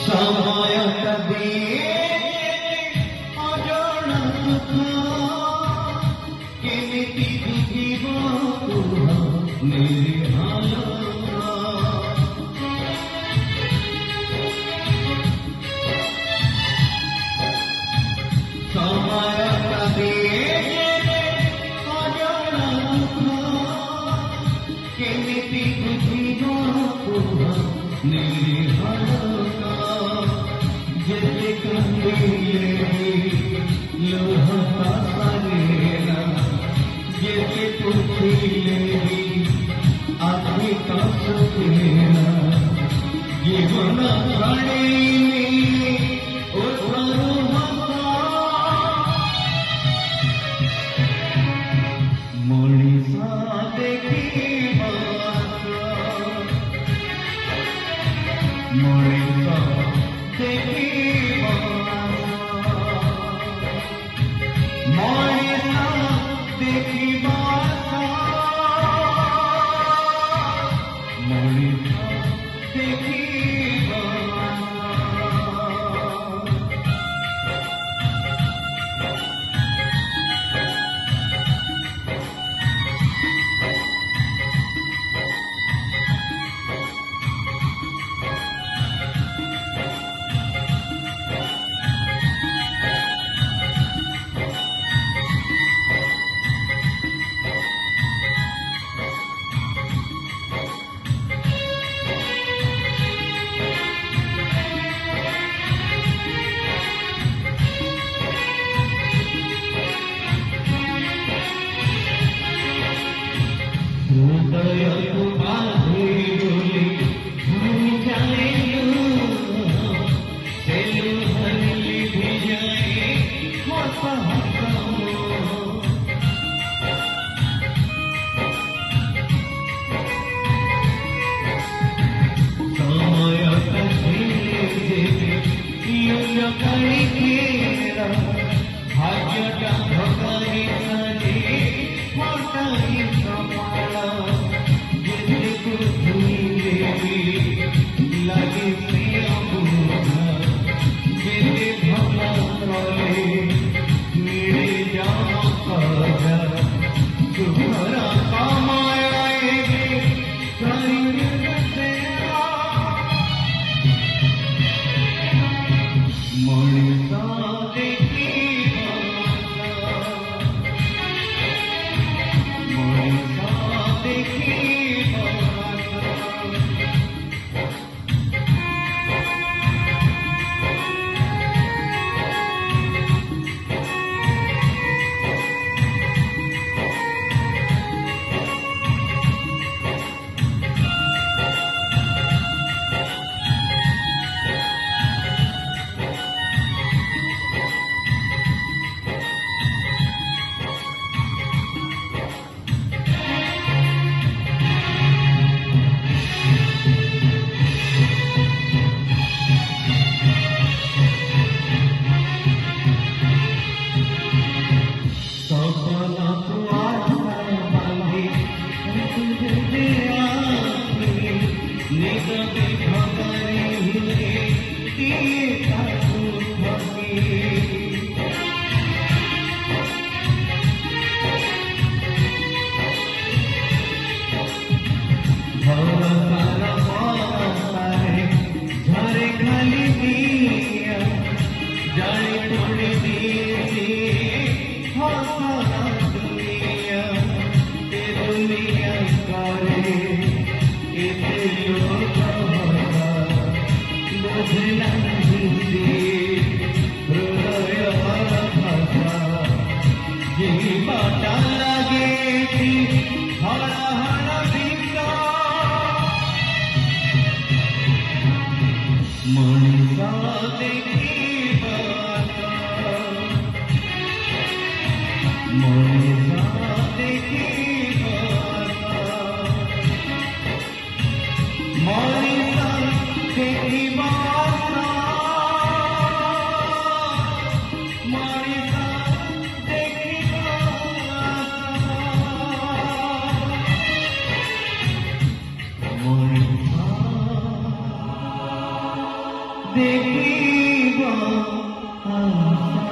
সময়টা দিয়ে অজানা কেমিতি বুঝিব নির্হাল সময়টা দিয়ে অজানা কেমিতি বুঝিব নির্হাল যেতে কান্দিলে লোহ পারেনা যেতে পুছিলে আখি কাঁপতেনা জীবন ছাড়িনি ও মনিষা দেখিবা মনিষা দেখিবা মনিষা দেখিবা মনিষা দেখিবা হৃদয়କୁ বাঁধি বলি ভূমি চালিলু সেলু হলি ভিজাই হত হত সময়টা ছিলে যেতে ইয় কারি কেরা ভাগ্যটা ভগাই সাজে হটাই সমালা লাগে প্রিয় বুঝা যেতে ভালা করে মিলে যাওয়া কাজা তোমারা কামায় মনিষা দেখিবা মনিষা দেখিবা মনিষা দেখিবা মনিষা দেখিবা মনিষা দেখিবা মনিষা দেখিবা মনিষা দেখিব আশা